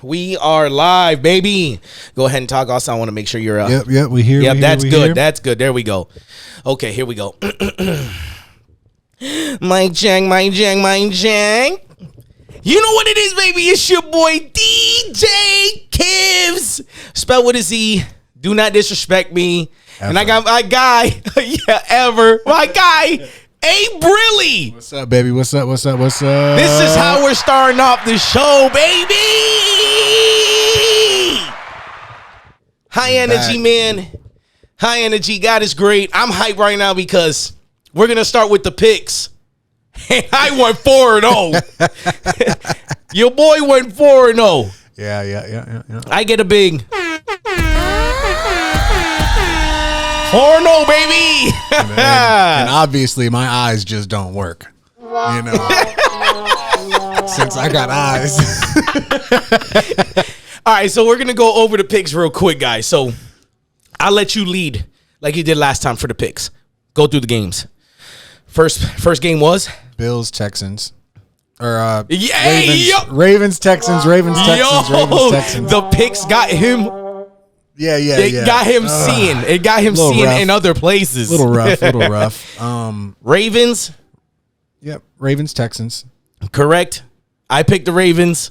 We are live, baby. Go ahead and talk. Also, I want to make sure you're up. Yep, we here. Yep, that's good. That's good. There we go. Okay, here we go. Mike Chang. You know what it is, baby. It's your boy, DJ Kivz. Spelled with a Z. Do not disrespect me. Ever. And I got my guy, my guy, A-Brilly. What's up, baby? What's up? This is how we're starting off the show, baby. High energy, man. High energy. God is great. I'm hyped right now because we're going to start with the picks. And I went 4-0. Your boy went 4-0. Yeah. I get a big 4-0, baby. and obviously, my eyes just don't work. You know, since I got eyes. All right, so we're going to go over the picks real quick, guys. So I'll let you lead like you did last time for the picks. Go through the games. First game was Bills, Texans. Or Ravens, Texans. The picks got him. It got him seeing. It got him seeing rough. In other places. Little rough. Ravens. Yep. Ravens, Texans. Correct. I picked the Ravens.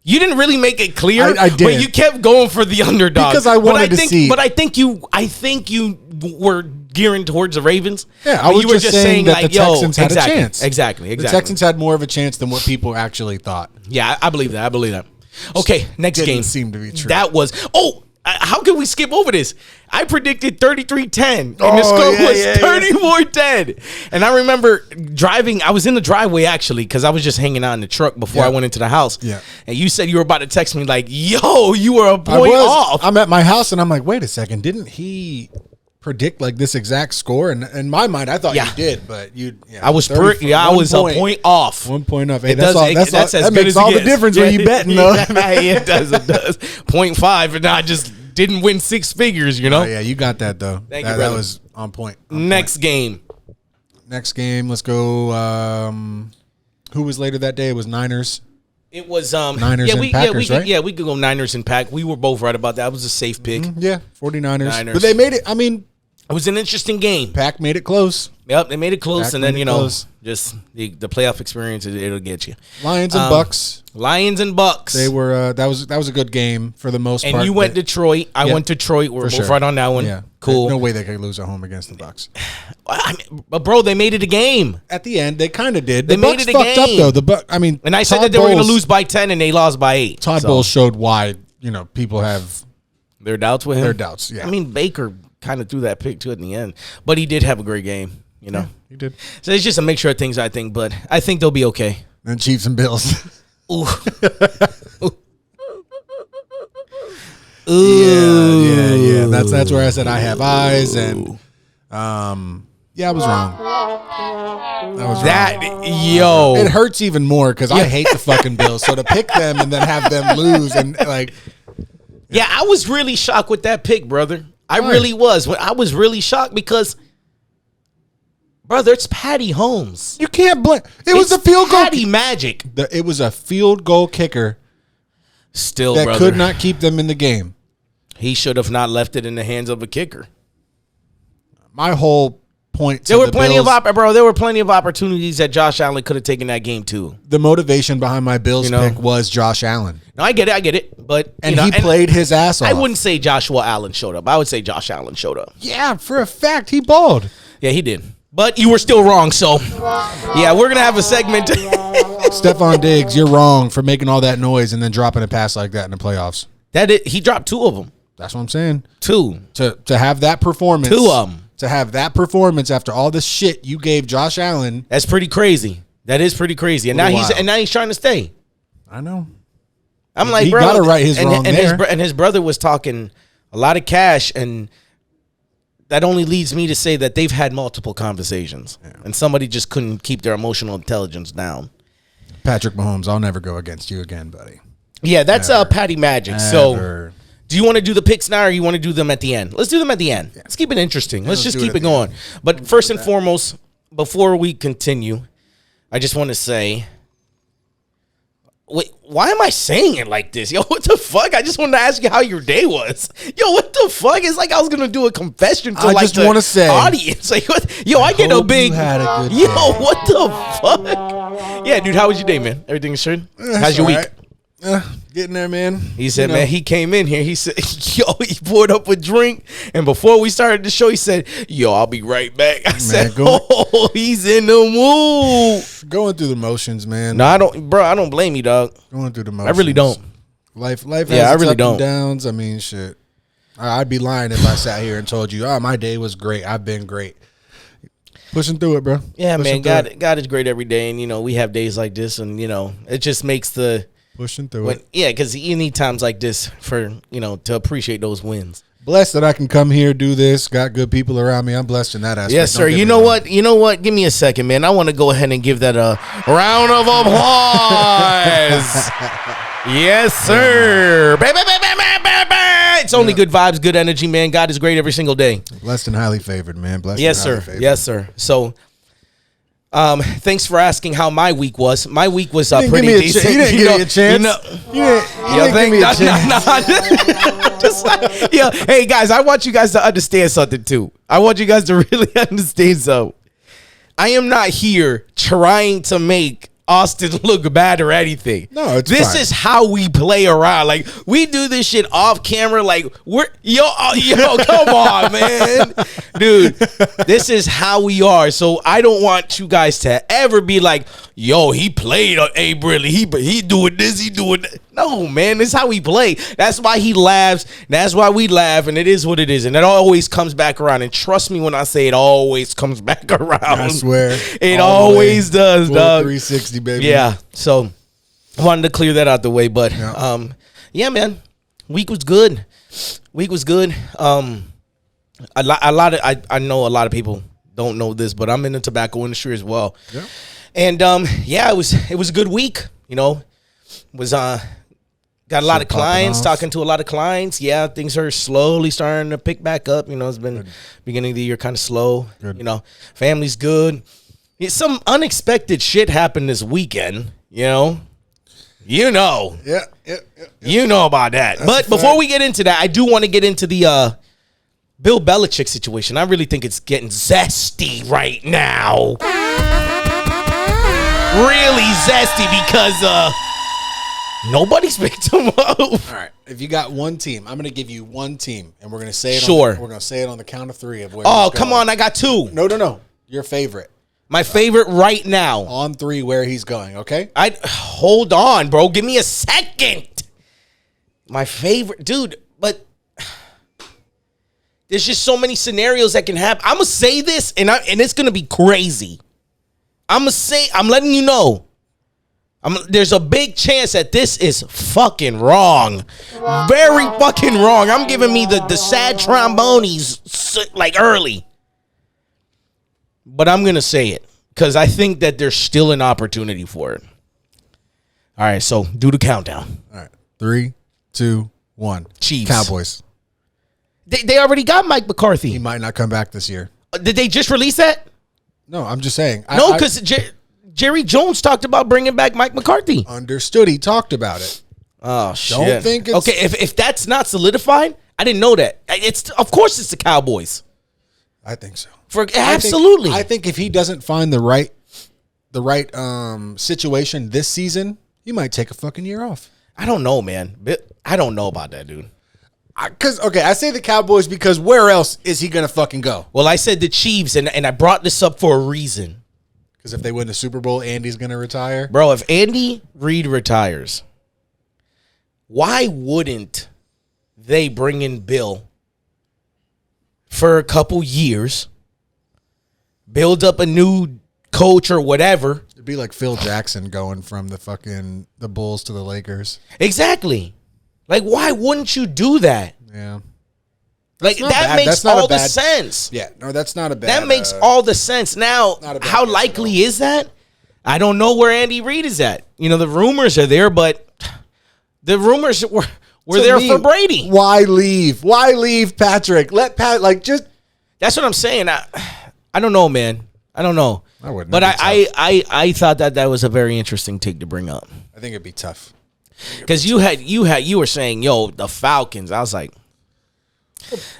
You didn't really make it clear. I did. But you kept going for the underdog. Because I wanted to see. But I think you were gearing towards the Ravens. Yeah, I was you were just saying that the Texans had a chance. Exactly. The Texans had more of a chance than what people actually thought. Yeah, I believe that. Okay, next game. Didn't seem to be true. That was how can we skip over this? I predicted 33-10, and the score was 34-10. And I remember driving. I was in the driveway, actually, because I was just hanging out in the truck before I went into the house. Yeah. And you said you were about to text me like, yo, you were a point off. I'm at my house, and I'm like, wait a second. Didn't he predict like this exact score? And in my mind, I thought you did, but I was a point off. 1 point off. Hey, that makes all the difference when you betting, though. It does. 0.5, and I just didn't win six figures, you know? Oh, yeah, you got that, though. Thank you, brother. That was on point. Next game, let's go. Who was later that day? It was Niners. It was Niners and Packers, right? Yeah, we could go Niners and Pack. We were both right about that. It was a safe pick. 49ers. Niners. But they made it. I mean, it was an interesting game. Pack made it close. Yep, they made it close, and then just the playoff experience, it'll get you. Lions and Bucks. They were that was a good game for the most part. And you went Detroit. I went Detroit. We're both right on that one. Yeah, cool. No way they could lose at home against the Bucks. But bro, they made it a game. At the end, they kind of did. They made it a fucked game. Up though. And I said that they were going to lose by 10, and they lost by 8. Todd Bowles showed why people have their doubts with him. Their doubts. Yeah. I mean, Baker kind of threw that pick too in the end, but he did have a great game. Yeah, he did. So it's just a mixture of things, I think, but I think they'll be okay. And Chiefs and Bills. Ooh. Yeah. That's where I said I have eyes, and I was wrong. It hurts even more because I hate the fucking Bills. So to pick them and then have them lose and like, I was really shocked with that pick, brother. I really was. I was really shocked because, brother, it's Patty Holmes. You can't blame. It was a field goal. Patty Magic. It was a field goal kicker. Still, that brother, could not keep them in the game. He should have not left it in the hands of a kicker. My whole point. There were plenty of opportunities that Josh Allen could have taken that game too. The motivation behind my Bills pick was Josh Allen. No, I get it. But he played his ass off. I wouldn't say Joshua Allen showed up. I would say Josh Allen showed up. Yeah, for a fact, he balled. Yeah, he did. But you were still wrong. So, yeah, we're gonna have a segment. Stephon Diggs, you're wrong for making all that noise and then dropping a pass like that in the playoffs. He dropped 2 of them. That's what I'm saying. 2 to have that performance. 2 of them. To have that performance after all this shit you gave Josh Allen. That's pretty crazy. That is pretty crazy. And now he's trying to stay. I know. I'm like, he bro, gotta right his wrong there. And his brother was talking a lot of cash, and that only leads me to say that they've had multiple conversations, and somebody just couldn't keep their emotional intelligence down. Patrick Mahomes, I'll never go against you again, buddy. Yeah, that's Patty Magic. So, do you want to do the picks now, or you want to do them at the end? Let's do them at the end. Yeah. Let's keep it interesting. Let's just keep it going. But first and foremost, before we continue, I just want to say Wait, why am I saying it like this? Yo, what the fuck? I just wanted to ask you how your day was. Yo, what the fuck? It's like I was gonna do a confession to like the audience. Like, what? Yo, I get a big. Yo, what the fuck? Yeah, dude, how was your day, man? Everything is good? How's your week? Getting there, man. He said, man, he came in here. He said, yo, he poured up a drink. And before we started the show, he said, yo, I'll be right back. I said, oh, he's in the mood. Going through the motions, man. No, I don't blame you, dog. Going through the motions. I really don't. Life has its ups and downs. I mean, shit. I'd be lying if I sat here and told you, my day was great. I've been great. Pushing through it, bro. Yeah, man. God is great every day. And, we have days like this. And, it just makes the... Pushing through it. Yeah, because you need times like this for, to appreciate those wins. Blessed that I can come here, do this. Got good people around me. I'm blessed in that aspect. Yes, sir. You know what? Give me a second, man. I want to go ahead and give that a round of applause. Yes, sir. It's only good vibes, good energy, man. God is great every single day. Blessed and highly favored, man. Blessed. Yes, sir. Yes, sir. So... thanks for asking how my week was. My week was pretty decent. You didn't give me a chance. You didn't give me a chance. Just like, hey guys, I want you guys to understand something too. I want you guys to really understand something. I am not here trying to make Austin look bad or anything. No, it's this fine. is how we play around. Like, we do this shit off camera. Like, yo, come on, man. Dude, this is how we are. So I don't want you guys to ever be like, yo, he played A-Brilly. He doing this, he doing that. No, man, this is how we play. That's why he laughs. That's why we laugh, and it is what it is. And it always comes back around. And trust me when I say it always comes back around. I swear. It always does, dog. 360, baby. Yeah. So I wanted to clear that out the way. But yeah, man. Week was good. I know a lot of people don't know this, but I'm in the tobacco industry as well. Yeah. And it was a good week, got a lot of clients, talking to a lot of clients. Yeah, things are slowly starting to pick back up. It's been beginning of the year kind of slow. Good. Family's good. Some unexpected shit happened this weekend, Yeah. You know about that. But before we get into that, I do want to get into the Bill Belichick situation. I really think it's getting zesty right now. Really zesty because nobody's picked him up. All right. If you got one team, I'm going to give you one team, and we're going to say it. Sure. We're going to say it on the count of three of where. Oh, come on! I got two. No. Your favorite. My favorite right now. On three, where he's going. Okay. Hold on, bro. Give me a second. My favorite, dude. But there's just so many scenarios that can happen. I'm gonna say this, and it's gonna be crazy. I'm letting you know. There's a big chance that this is fucking wrong. Very fucking wrong. I'm giving me the sad trombones like early. But I'm going to say it because I think that there's still an opportunity for it. All right, so do the countdown. All right. 3, 2, 1. Chiefs. Cowboys. They already got Mike McCarthy. He might not come back this year. Did they just release that? No, I'm just saying. No, because Jerry Jones talked about bringing back Mike McCarthy. Understood. He talked about it. Oh, shit. Don't think it's... Okay, if that's not solidified, I didn't know that. Of course it's the Cowboys. I think so. Absolutely. I think if he doesn't find the right situation this season, he might take a fucking year off. I don't know, man. I don't know about that, dude. I say the Cowboys because where else is he gonna fucking go? Well, I said the Chiefs, and I brought this up for a reason. Because if they win the Super Bowl, Andy's gonna retire. Bro, if Andy Reid retires, why wouldn't they bring in Bill for a couple years? Build up a new coach or whatever. It'd be like Phil Jackson going from the Bulls to the Lakers. Exactly. Like, why wouldn't you do that? Yeah. Like, that makes all the sense. Yeah. No, that's not a bad. That makes all the sense. Now, how likely is that? I don't know where Andy Reid is at. The rumors are there, but the rumors were there for Brady. Why leave? Why leave Patrick? Let Pat, just. That's what I'm saying. I don't know, man. I don't know. I wouldn't. But I thought that was a very interesting take to bring up. I think it'd be tough. Because you were saying, yo, the Falcons. I was like,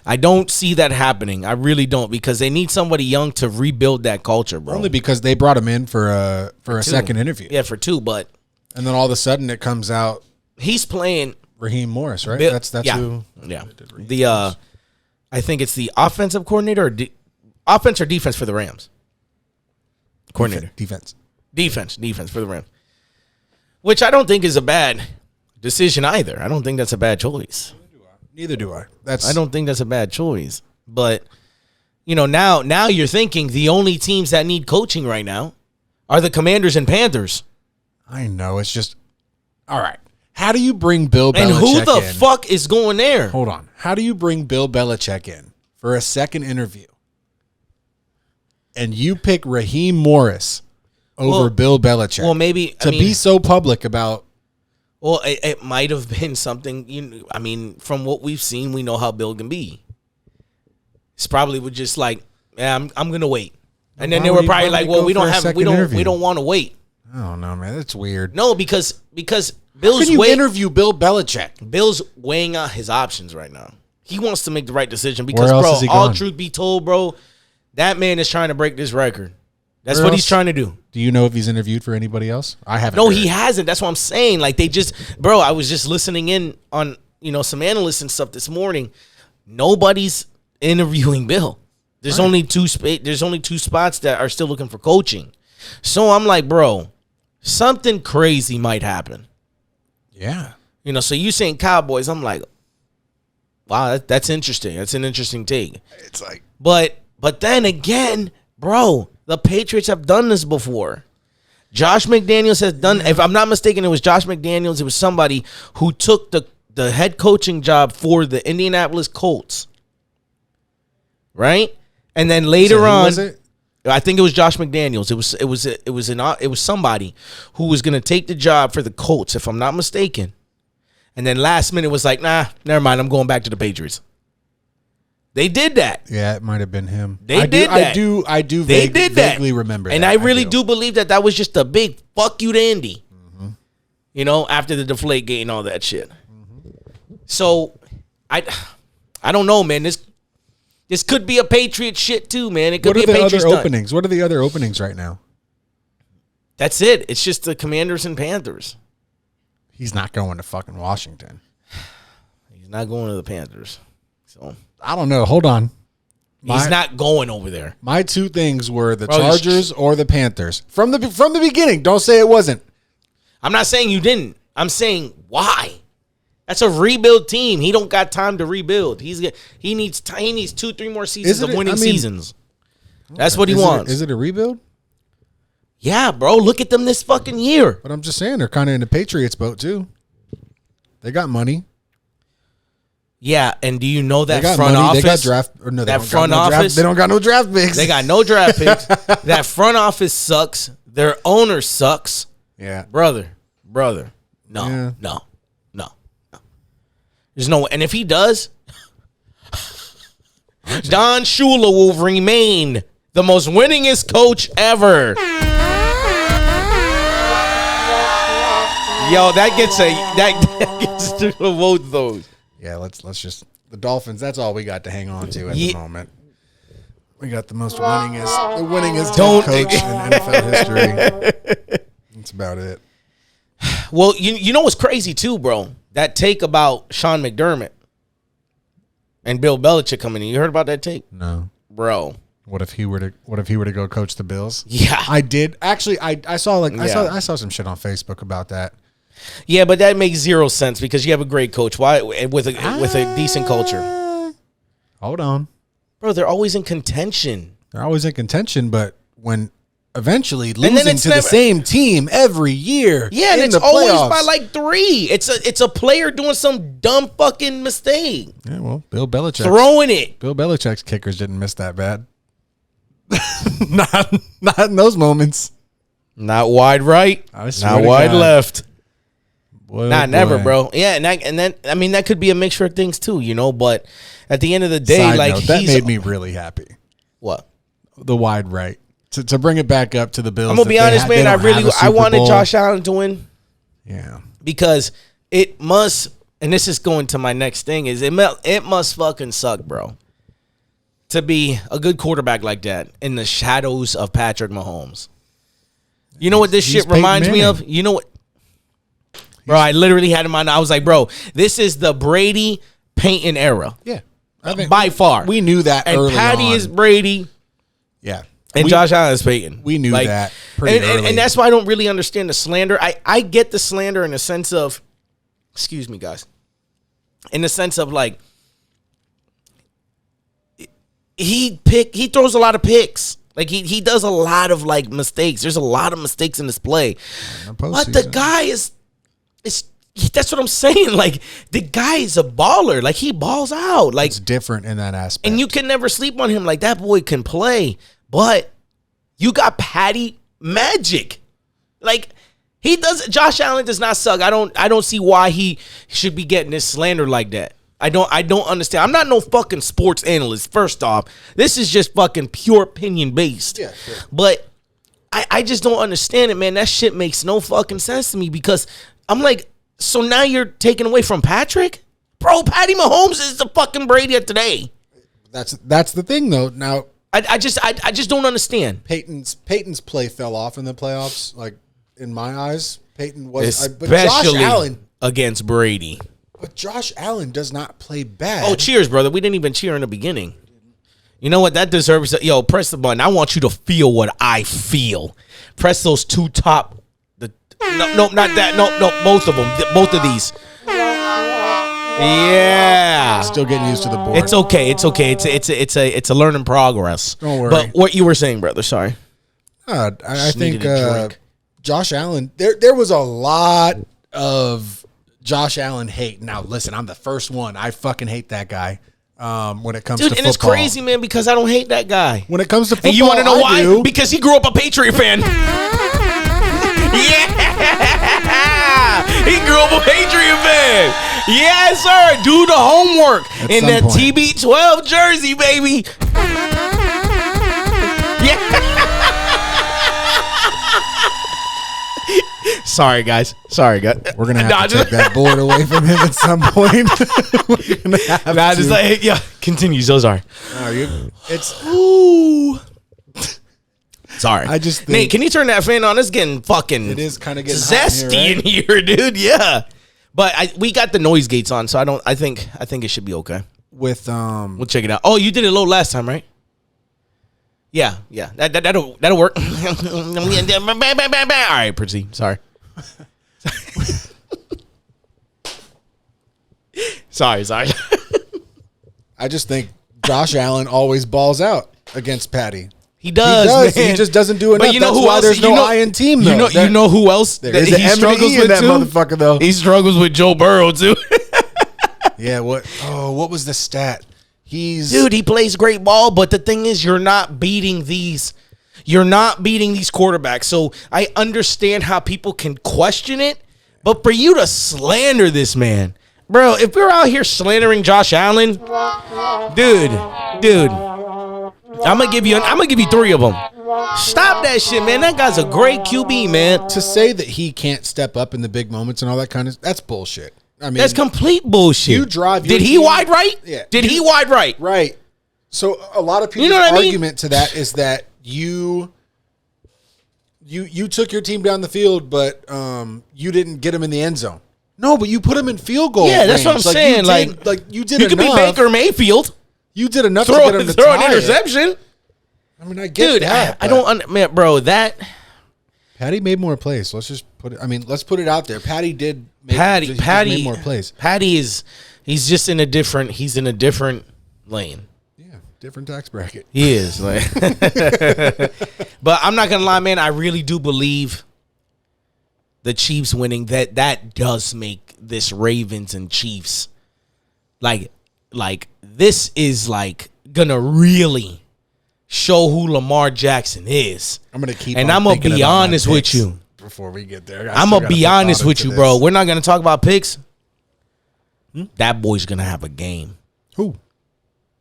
I don't see that happening. I really don't, because they need somebody young to rebuild that culture, bro. Only because they brought him in for a second interview. Yeah, for 2, but and then all of a sudden it comes out he's playing Raheem Morris, right? That's who. Yeah. The I think it's the offensive coordinator or offense or defense for the Rams. Coordinator. Defense for the Rams. Which I don't think is a bad decision either. I don't think that's a bad choice. Neither do I. I don't think that's a bad choice. But, now you're thinking the only teams that need coaching right now are the Commanders and Panthers. I know. It's just, all right. How do you bring Bill Belichick in? And who the fuck is going there? Hold on. How do you bring Bill Belichick in for a second interview? And you pick Raheem Morris over Bill Belichick. Well, maybe to be so public about. Well, it might have been something. From what we've seen, we know how Bill can be. It's probably would just like, yeah, I'm gonna wait, and then they were probably like, well, we don't want to wait. I don't know, man. That's weird. No, because Bill's can you interview Bill Belichick? Bill's weighing out his options right now. He wants to make the right decision because, bro, all truth be told, bro, that man is trying to break this record. That's what he's trying to do. Do you know if he's interviewed for anybody else? I haven't. No, he hasn't. That's what I'm saying. Like I was just listening in on, some analysts and stuff this morning. Nobody's interviewing Bill. There's only two spots that are still looking for coaching. So I'm like, bro, something crazy might happen. Yeah. So you saying Cowboys, I'm like, wow, that's interesting. That's an interesting take. It's like, but then again, bro, the Patriots have done this before. Josh McDaniels has done, if I'm not mistaken, it was Josh McDaniels. It was somebody who took the head coaching job for the Indianapolis Colts. Right? And then later on, was it? I think it was Josh McDaniels. It was somebody who was going to take the job for the Colts, if I'm not mistaken. And then last minute was like, nah, never mind. I'm going back to the Patriots. They did that. Yeah, it might have been him. They did that. I do vaguely remember that. And I really do believe that was just a big fuck you to Indy. Mm-hmm. After the Deflategate and all that shit. Mm-hmm. So, I don't know, man. This could be a Patriot shit too, man. It could be a Patriot openings. What are the other openings right now? That's it. It's just the Commanders and Panthers. He's not going to fucking Washington. He's not going to the Panthers. So I don't know. Hold on. He's not going over there. My two things were the Chargers or the Panthers. From the beginning. Don't say it wasn't. I'm not saying you didn't. I'm saying why. That's a rebuild team. He don't got time to rebuild. He needs 2-3 more seasons of winning seasons. That's what he wants. Is it a rebuild? Yeah, bro. Look at them this fucking year. But I'm just saying they're kind of in the Patriots boat too. They got money. Yeah, and do you know that front office? They got draft. Or no, that front office. They don't got no draft picks. They got no draft picks. That front office sucks. Their owner sucks. Yeah, brother. No. There's no, and if he does, Don Shula will remain the most winningest coach ever. Yo, that gets to vote those. Yeah, let's just the Dolphins. That's all we got to hang on to at the moment. We got the winningest head coach in NFL history. That's about it. Well, you know what's crazy too, bro? That take about Sean McDermott and Bill Belichick coming in. You heard about that take? No, bro. What if he were to go coach the Bills? Yeah, I did actually. I saw some shit on Facebook about that. Yeah, but that makes zero sense because you have a great coach. Why with a decent culture? Hold on, bro. They're always in contention. But when eventually losing to the same team every year, yeah, and it's always by like 3. It's a player doing some dumb fucking mistake. Yeah, well, Bill Belichick throwing it. Bill Belichick's kickers didn't miss that bad. not in those moments. Not wide right. Not wide left. Never, bro. Yeah, and then I mean that could be a mixture of things too, But at the end of the day, that made me really happy. What? The wide right to bring it back up to the Bills. I'm gonna be honest, man. I wanted Josh Allen to win. Yeah. Because it must, and this is going to my next thing, is it must fucking suck, bro, to be a good quarterback like that in the shadows of Patrick Mahomes. You know what this shit reminds me of? You know what? Bro, I literally had him on. I was like, bro, this is the Brady Peyton era. Yeah. I mean, by far. We knew that early on. And Patty is Brady. Yeah. And Josh Allen is Peyton. We knew that pretty early. And that's why I don't really understand the slander. I get the slander in the sense of, excuse me, guys, in the sense of like, he throws a lot of picks. Like he does a lot of like mistakes. There's a lot of mistakes in this play. But the guy is that's what I'm saying. Like the guy is a baller. Like he balls out. Like it's different in that aspect. And you can never sleep on him. Like that boy can play. But you got Patty magic. Like he does. Josh Allen does not suck. I don't see why he should be getting this slander like that. I don't understand. I'm not no fucking sports analyst. First off, this is just fucking pure opinion based. Yeah, sure. But I just don't understand it, man. That shit makes no fucking sense to me because I'm like, so now you're taking away from Patrick? Bro, Patty Mahomes is the fucking Brady of today. That's the thing though. Now I just don't understand. Peyton's play fell off in the playoffs. Like in my eyes, Peyton was especially but Josh Allen against Brady. But Josh Allen does not play bad. Oh, cheers, brother. We didn't even cheer in the beginning. You know what? That deserves it. Yo, press the button. I want you to feel what I feel. Press those two top. No, not that. No, both of them. Both of these. Yeah. Still getting used to the board. It's okay. It's a learning progress. Don't worry. But what you were saying, brother? Sorry. I think Josh Allen. There was a lot of Josh Allen hate. Now, listen, I'm the first one. I fucking hate that guy when it comes to football. And it's crazy, man, because I don't hate that guy. When it comes to football, and you want to know why? Because he grew up a Patriot fan. Yeah! He grew up a Patriot fan. Yes, sir. Do the homework in that TB12 jersey, baby. Yeah. Sorry, guys. We're gonna have to take that board away from him at some point. Just like, yeah. Continue. So sorry. Ooh. Sorry. I just think, Nate, can you turn that fan on? It's getting fucking. It is kind of getting zesty hot in here, dude. Yeah. But we got the noise gates on, so I think it should be okay. We'll check it out. Oh, you did it low last time, right? Yeah. That'll work. All right, proceed. Sorry. Sorry. I just think Josh Allen always balls out against Patty. He does. Man. He just doesn't do enough. But you know That's who why else? there's no I in team though. You know who else that he struggles with that motherfucker though. He struggles with Joe Burrow too. Yeah. What was the stat? Dude, he plays great ball, but the thing is, you're not beating these quarterbacks. So I understand how people can question it, but for you to slander this man, bro, if we're out here slandering Josh Allen, dude, I'm gonna give you 3 of them. Stop that shit, man. That guy's a great QB, man. To say that he can't step up in the big moments and all that kind of, that's bullshit. I mean, that's complete bullshit. You drive. Did he wide right? Yeah. Did he wide right? Right. So a lot of people's argument to that is that you took your team down the field, but you didn't get him in the end zone. No, but you put him in field goal. Yeah, that's what I'm saying. You did. You could be Baker Mayfield. You did enough to get him to throw an tie interception. I mean, I get that. I don't, man, bro. That Patty made more plays. Let's just put it. I mean, let's put it out there. Patty did. Patty made more plays. Patty he's just in a different. He's in a different lane. Yeah, different tax bracket. He is. Like, but I'm not gonna lie, man. I really do believe the Chiefs winning. That does make this Ravens and Chiefs like this is like gonna really show who Lamar Jackson is. I'm gonna keep, and I'm gonna be honest with you. Before we get there, I'm gonna be honest with you, bro. We're not gonna talk about picks. That boy's gonna have a game. Who?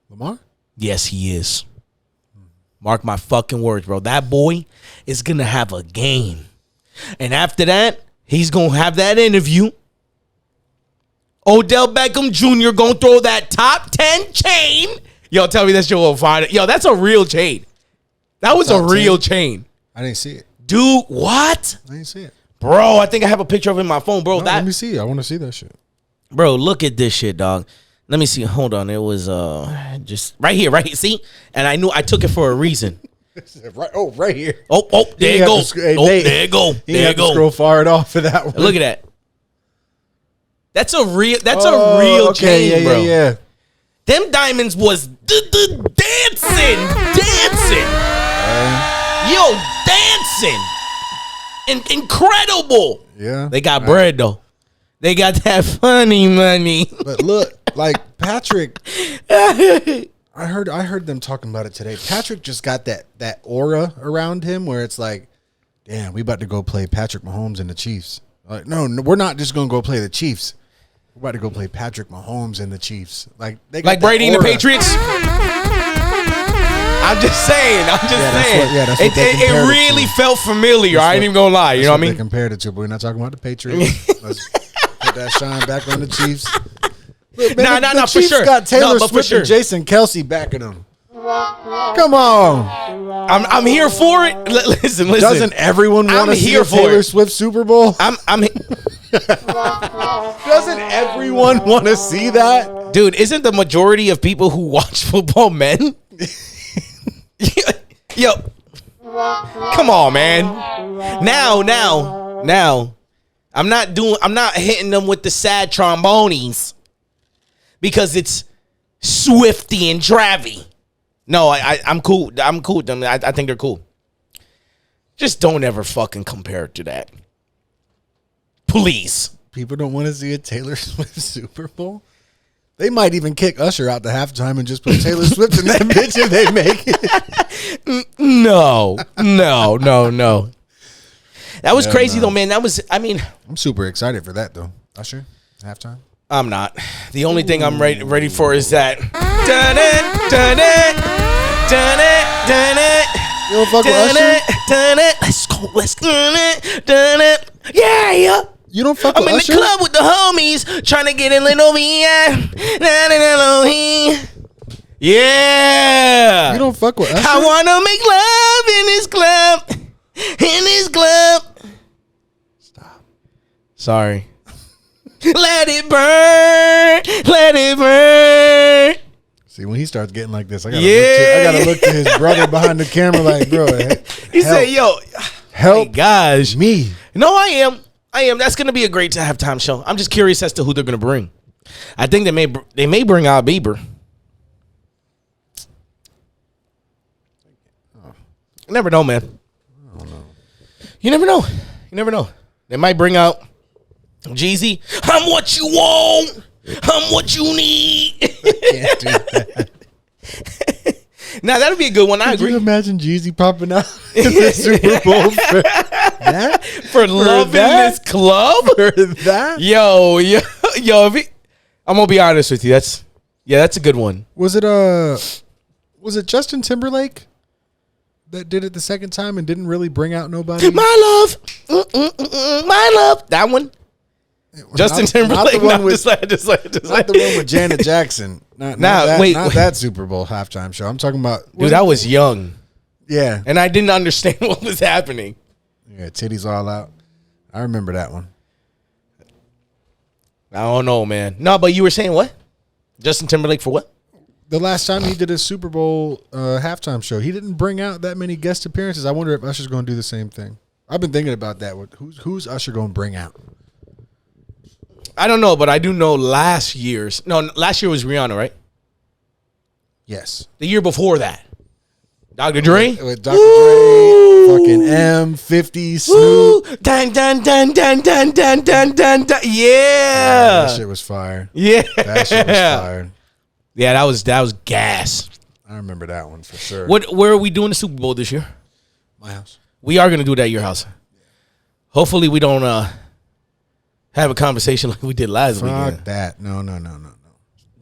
Lamar? Yes, he is. Mark my fucking words, bro. That boy is gonna have a game, and after that, He's going to have that interview. Odell Beckham Jr. going to throw that top 10 chain. Yo, tell me that shit will find it. Yo, that's a real chain. That was top a real 10? Chain. I didn't see it. Dude, what? I didn't see it. Bro, I think I have a picture of it in my phone, bro. No, let me see. I want to see that shit. Bro, look at this shit, dog. Let me see. Hold on. It was just right here. See? And I knew I took it for a reason. Right here. Oh, there you go. There you go. There you go. Scroll far off for that one. Look at that. That's a real chain, bro. Yeah. Them diamonds was dancing. Yo, dancing. Incredible. Yeah. They got bread, though. They got that funny money. But look, like Patrick, I heard them talking about it today. Patrick just got that aura around him where it's like, damn, we about to go play Patrick Mahomes and the Chiefs. Like, no, we're not just gonna go play the Chiefs. We're about to go play Patrick Mahomes and the Chiefs. Like they got Brady and the Patriots. I'm just saying. It really felt familiar. I ain't even gonna lie. You know what I mean? They compared it to, but we're not talking about the Patriots. Let's put that shine back on the Chiefs. Look, man, no, for Chiefs sure. Got Taylor Swift and Jason Kelce backing them. Come on. I'm here for it. Listen. Doesn't everyone want to see a Taylor Swift Super Bowl? Doesn't everyone want to see that? Dude, isn't the majority of people who watch football men? Yo. Come on, man. Now. I'm not hitting them with the sad trombones because it's Swifty and Dravy. No, I'm cool. I'm cool with them. I think they're cool. Just don't ever fucking compare it to that. Please. People don't want to see a Taylor Swift Super Bowl. They might even kick Usher out the halftime and just put Taylor Swift in that bitch if they make it. No. That was crazy though, man. I'm super excited for that though. Usher, halftime. I'm not. The only thing I'm ready for is that. Dun it. You don't fuck with Usher? Let's go. Yeah. You don't fuck with Usher? I'm in the club with the homies trying to get a little Yeah. You don't fuck with Usher? I wanna make love in this club. Stop. Sorry. Let it burn. See, when he starts getting like this, I gotta look to his brother behind the camera like, bro. He said, yo, help gosh. Me. No, I am. That's going to be a great halftime show. I'm just curious as to who they're going to bring. I think they may bring out Bieber. You never know, man. I don't know. You never know. They might bring out Jeezy. I'm what you want. I'm what you need. Can't do that. Now, that'd be a good one. I agree. Can you imagine Jeezy popping out in the Super Bowl for that? For loving this club? For that? Yo. I'm going to be honest with you. That's a good one. Was it Justin Timberlake that did it the second time and didn't really bring out nobody? My love. That one? Justin Timberlake. Not the one with the one with Janet Jackson. Not that Super Bowl halftime show. I'm talking about. Dude, I was young. Yeah. And I didn't understand what was happening. Yeah, titties all out. I remember that one. I don't know, man. No, but you were saying what? Justin Timberlake for what? The last time he did a Super Bowl halftime show, he didn't bring out that many guest appearances. I wonder if Usher's going to do the same thing. I've been thinking about that. Who's Usher going to bring out? I don't know, but I do know last year was Rihanna, right? Yes. The year before that. Dr. Dre? With Dr. Dre, fucking M, 50, Snoop. Dun. Yeah. That shit was fire. Yeah. That shit was fire. Yeah, that was gas. I remember that one for sure. Where are we doing the Super Bowl this year? My house. We are going to do it at your house. Hopefully we don't have a conversation like we did last week. Fuck that. No.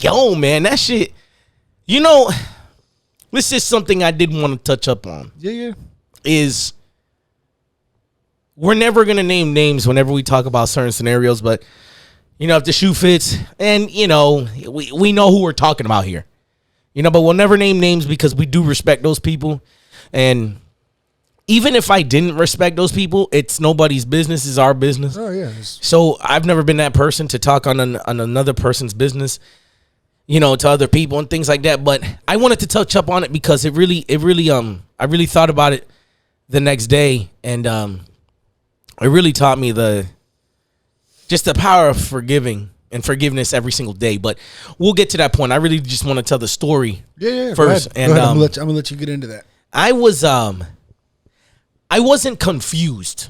Yo, man, that shit. You know, this is something I did want to touch up on. Yeah. Is we're never going to name names whenever we talk about certain scenarios, but, you know, if the shoe fits, and, you know, we know who we're talking about here. You know, but we'll never name names because we do respect those people. And even if I didn't respect those people, it's nobody's business. It's our business. Oh, yeah. So I've never been that person to talk on another person's business, you know, to other people and things like that. But I wanted to touch up on it because I really thought about it the next day. And it really taught me the power of forgiving and forgiveness every single day. But we'll get to that point. I really just want to tell the story first. And I'm gonna let you get into that. I wasn't confused.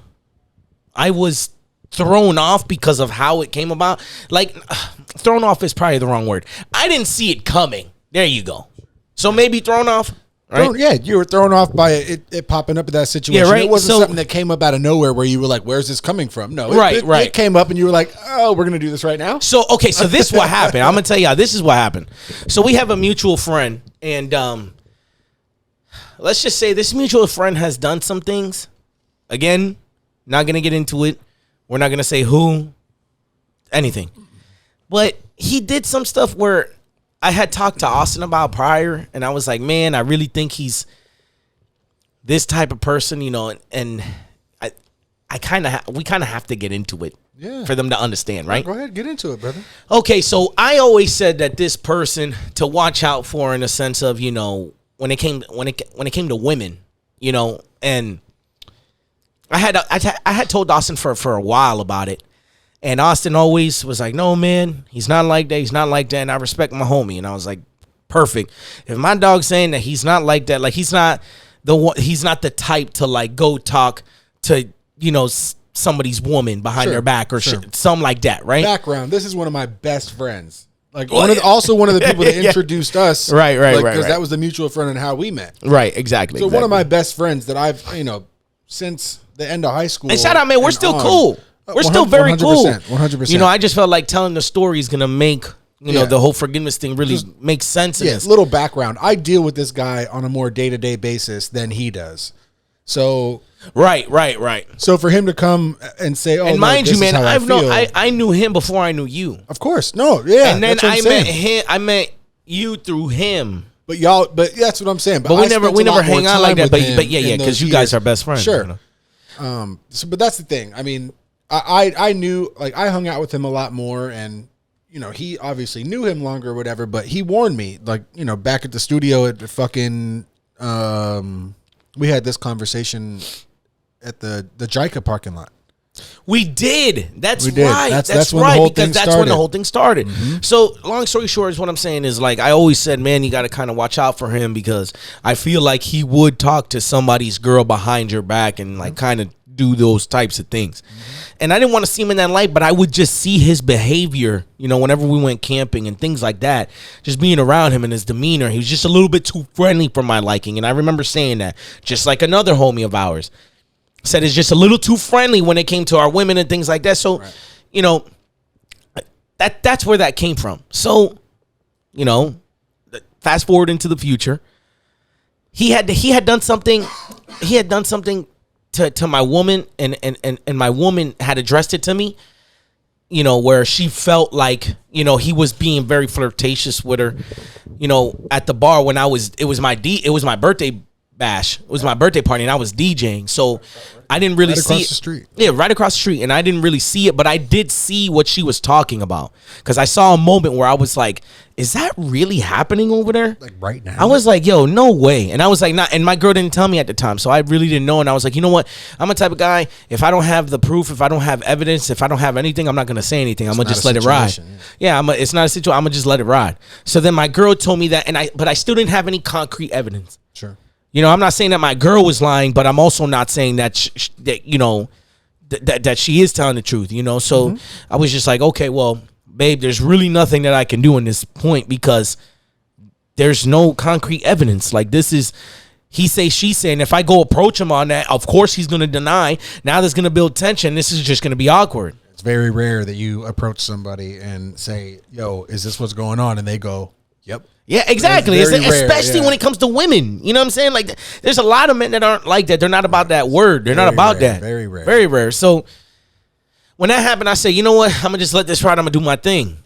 I was thrown off because of how it came about. Like, thrown off is probably the wrong word. I didn't see it coming. There you go. So maybe thrown off. Right? You were thrown off by it popping up in that situation. Yeah, right. It wasn't something that came up out of nowhere where you were like, where's this coming from? No, it came up and you were like, oh, we're going to do this right now? So this is what happened. I'm going to tell you how this is what happened. So we have a mutual friend, and let's just say this mutual friend has done some things. Again, not going to get into it. We're not going to say who, anything. But he did some stuff where I had talked to Austin about prior, and I was like, man, I really think he's this type of person, you know, and we kind of have to get into it for them to understand, right? Go ahead, get into it, brother. Okay, so I always said that this person to watch out for in a sense of, you know, when it came to women, you know, and I had told Austin for a while about it. And Austin always was like, no, man, he's not like that. He's not like that. And I respect my homie. And I was like, perfect. If my dog's saying that he's not like that, like he's not the type to like go talk to, you know, somebody's woman behind their back or something like that, right? Background. This is one of my best friends. Like one of the people that introduced us. Right. Because that was the mutual friend and how we met. Right, exactly. So one of my best friends that I've, you know, since the end of high school. And shout out, man, we're still cool. We're still very cool. 100%. You know, I just felt like telling the story is going to make, you know, the whole forgiveness thing really makes sense. Yeah, little background. I deal with this guy on a more day-to-day basis than he does. So Right. So for him to come and say, "Oh," and mind you, man, I knew him before I knew you. Of course, no, yeah. And then I met you through him. But that's what I'm saying. But we never hang out like that. But yeah, because you guys are best friends. Sure. You know? But that's the thing. I mean, I knew, like, I hung out with him a lot more, and you know, he obviously knew him longer or whatever. But he warned me, like, you know, back at the studio at the fucking. We had this conversation at the JICA parking lot. We did. That's right. That's when the whole thing started. Mm-hmm. So, long story short, is what I'm saying is, like, I always said, man, you got to kind of watch out for him because I feel like he would talk to somebody's girl behind your back and like kind of do those types of things. Mm-hmm. And I didn't want to see him in that light, but I would just see his behavior, you know, whenever we went camping and things like that, just being around him and his demeanor. He was just a little bit too friendly for my liking. And I remember saying that, just like another homie of ours said, it's just a little too friendly when it came to our women and things like that. So, you know, that's where that came from. So, you know, fast forward into the future, he had done something. He had done something to my woman, and my woman had addressed it to me, you know, where she felt like, you know, he was being very flirtatious with her, you know, at the bar when it was my birthday bash. It was my birthday party and I was DJing. So I didn't really see it. Across the street. Yeah, right across the street. And I didn't really see it, but I did see what she was talking about. Because I saw a moment where I was like, is that really happening over there? Like right now? I was like, yo, no way. And I was like, nah. And my girl didn't tell me at the time. So I really didn't know. And I was like, you know what? I'm a type of guy, if I don't have the proof, if I don't have evidence, if I don't have anything, I'm not going to say anything. I'm going to just let it ride. Yeah, it's not a situation. I'm going to just let it ride. So then my girl told me that, but I still didn't have any concrete evidence. Sure. You know, I'm not saying that my girl was lying, but I'm also not saying that, you know, that she is telling the truth, you know? So I was just like, okay, well, babe, there's really nothing that I can do in this point because there's no concrete evidence. Like, this is he say, she say, and if I go approach him on that, of course he's going to deny. Now there's going to build tension. This is just going to be awkward. It's very rare that you approach somebody and say, yo, is this what's going on? And they go, Yep. Yeah, exactly. It's very rare, Especially when it comes to women. You know what I'm saying? Like, there's a lot of men that aren't like that. They're not about that word. They're not about that. Very rare. Very rare. So when that happened, I said, you know what? I'm gonna just let this ride. I'm gonna do my thing.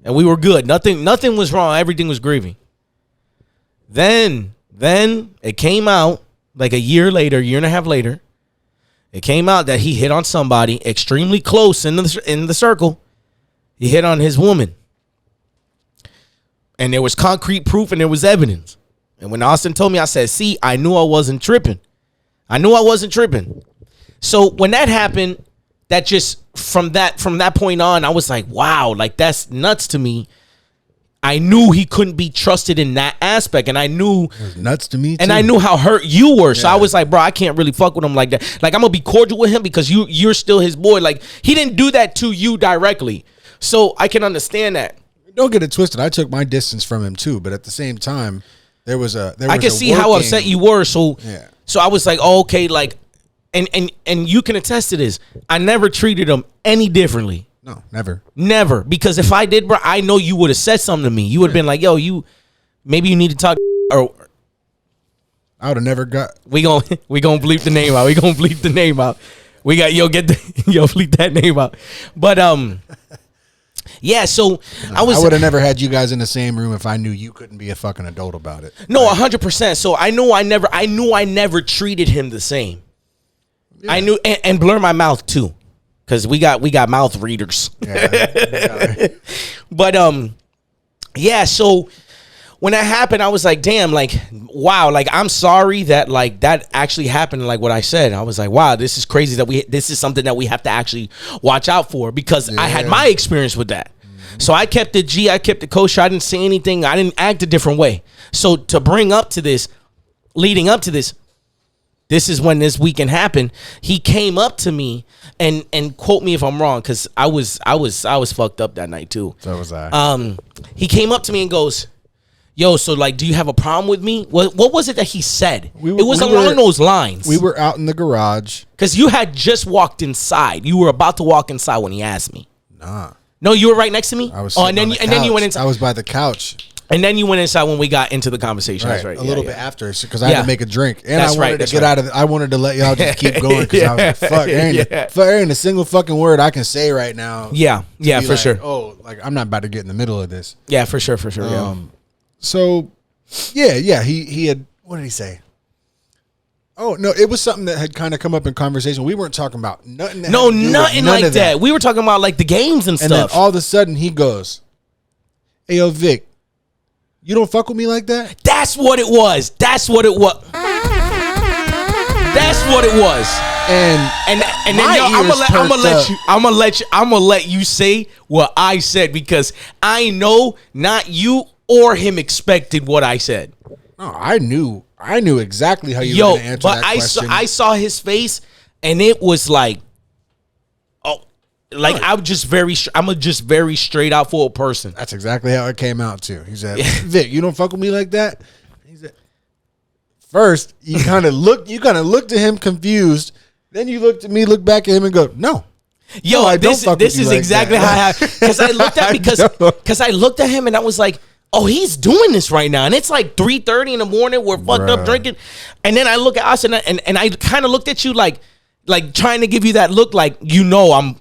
And we were good. Nothing was wrong. Everything was groovy. Then it came out like a year and a half later. It came out that he hit on somebody extremely close in the circle. He hit on his woman. And there was concrete proof and there was evidence. And when Austin told me, I said, see, I knew I wasn't tripping. So when that happened, that just from that point on, I was like, wow, like that's nuts to me. I knew he couldn't be trusted in that aspect, and I knew it was nuts to me too. And I knew how hurt you were. So I was like, bro, I can't really fuck with him like that. Like, I'm gonna be cordial with him because you're still his boy. Like, he didn't do that to you directly. So I can understand that. Don't get it twisted. I took my distance from him too, but at the same time, I can see how upset you were. So I was like, oh, okay, like, and you can attest to this. I never treated him any differently. No, never. Because if I did, bro, I know you would have said something to me. You would have been like, yo, maybe you need to talk, or I would have never got. We gonna bleep the name out. We got bleep that name out. But yeah. So I would have never had you guys in the same room if I knew you couldn't be a fucking adult about it. No, 100%. So I knew I never treated him the same. Yeah. I knew and blur my mouth too. Cause we got mouth readers. Yeah. But yeah, so when that happened, I was like, damn, like, wow, like, I'm sorry that like that actually happened, like what I said. I was like, wow, this is crazy this is something that we have to actually watch out for, because I had my experience with that. Mm-hmm. So I kept it G, I kept it kosher, I didn't say anything, I didn't act a different way. So to leading up to this, this is when this weekend happened. He came up to me and quote me if I'm wrong, because I was fucked up that night too. So was I. He came up to me and goes, "Yo, so like, do you have a problem with me?" What was it that he said? It was along those lines. We were out in the garage because you had just walked inside. You were about to walk inside when he asked me. Nah. No, you were right next to me. I was. And then you went inside. I was by the couch. And then you went inside when we got into the conversation. Right. That's right. A little bit after, because I had to make a drink, and That's I wanted to get out of. I wanted to let y'all just keep going, because I was like, "Fuck, there ain't a single fucking word I can say right now." Yeah, for sure. Oh, like, I'm not about to get in the middle of this. Yeah, for sure. So, yeah. He had. What did he say? Oh no, it was something that had kind of come up in conversation. We weren't talking about nothing. Nothing like that. We were talking about like the games and stuff. And then all of a sudden he goes, "Hey, yo, Vic, you don't fuck with me like that?" That's what it was. And then yo, I'm gonna let you say what I said, because I know not you or him expected what I said. No, I knew exactly how you were gonna answer that question. I saw his face, and it was like, like, I'm a just very straight out forward person. That's exactly how it came out too. He said, "Vic, you don't fuck with me like that." He said, first you kind of looked at him confused. Then you looked back at him and go, "No, yo, I don't fuck with you this is like exactly that." how I have, because I looked at him and I was like, oh, he's doing this right now, and it's like 3:30 in the morning. We're fucked up drinking, and then I look at us and I kind of looked at you like trying to give you that look, like, you know, I'm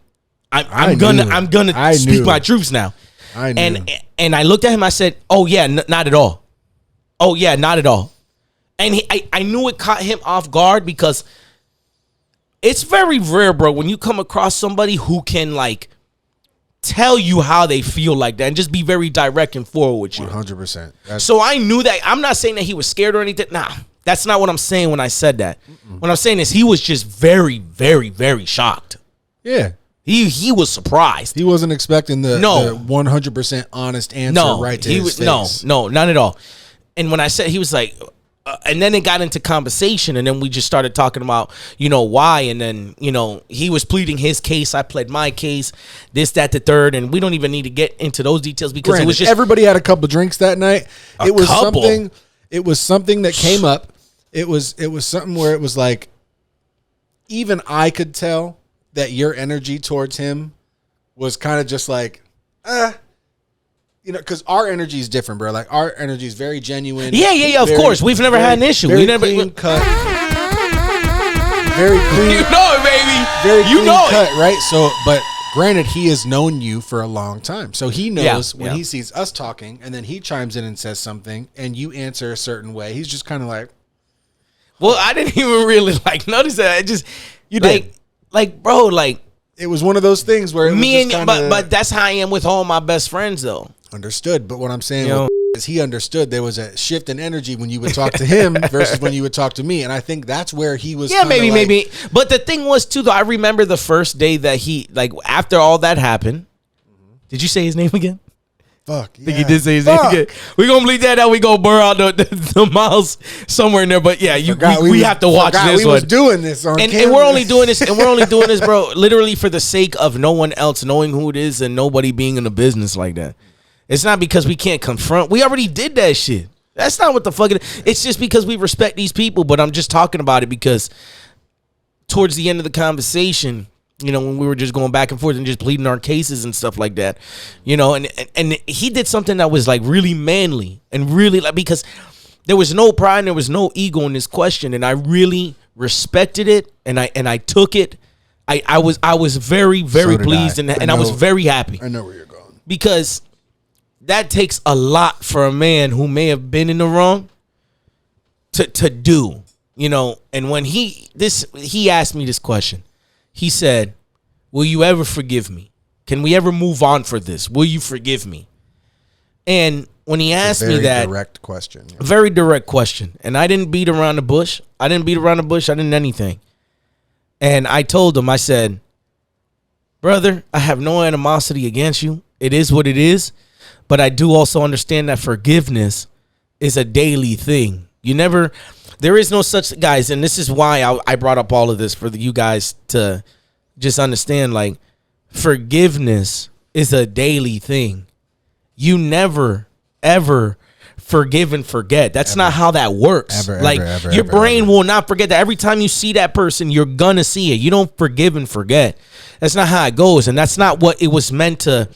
gonna speak my truths now. I knew. And I looked at him. I said, "Oh yeah, not at all. Oh yeah, not at all." And I knew it caught him off guard, because it's very rare, bro, when you come across somebody who can like tell you how they feel like that and just be very direct and forward with you. 100%. So I knew that. I'm not saying that he was scared or anything. Nah, that's not what I'm saying when I said that. What I'm saying is he was just very, very, very shocked. Yeah. He was surprised. He wasn't expecting the 100% honest answer right to his face. No, not at all. And when I said, he was like, and then it got into conversation, and then we just started talking about, you know, why. And then, you know, he was pleading his case, I pled my case, this, that, the third, and we don't even need to get into those details, because it was just, everybody had a couple drinks that night. It was something that came up. It was something where it was like, even I could tell that your energy towards him was kind of just like, you know, because our energy is different, bro. Like our energy is very genuine. Yeah. Of course, we've never had an issue. Very We never clean cut. Very clean. You know it, baby. Very you clean know cut, it, right? So, but granted, he has known you for a long time, so he knows when yeah. he sees us talking, and then he chimes in and says something, and you answer a certain way. He's just kind of like, well, I didn't even really like notice that. I just like, bro, like it was one of those things where it me was and but that's how I am with all my best friends, though. Understood, but what I'm saying You know? is he understood there was a shift in energy when you would talk to him versus when you would talk to me, and I think that's where he was. Yeah, maybe. But the thing was too, though, I remember the first day that he, like, after all that happened. Did you say his name again? Fuck. I think he did say his name again. We're gonna bleep that out. We gonna blur out the miles somewhere in there. But yeah, we have to watch this we one. Was doing this on camera. And we're only doing this, bro, literally for the sake of no one else knowing who it is and nobody being in a business like that. It's not because we can't confront. We already did that shit. That's not what the fuck it is. It's just because we respect these people. But I'm just talking about it because towards the end of the conversation, you know, when we were just going back and forth and just pleading our cases and stuff like that, you know, and he did something that was like really manly and really like, because there was no pride and there was no ego in this question, and I really respected it and I took it. I was very pleased and I was very happy. I know where you're going, because that takes a lot for a man who may have been in the wrong to do, you know. And when he asked me this question. He said, will you ever forgive me? Can we ever move on for this? Will you forgive me? And when he asked me that, direct question, yeah. Very direct question. And I didn't beat around the bush. I didn't anything. And I told him, I said, brother, I have no animosity against you. It is what it is. But I do also understand that forgiveness is a daily thing. There is no such, guys, and this is why I brought up all of this for you guys to just understand, like, forgiveness is a daily thing. You never, ever forgive and forget. That's not how that works. Your brain will not forget that. Every time you see that person, you're going to see it. You don't forgive and forget. That's not how it goes, and that's not what it was meant to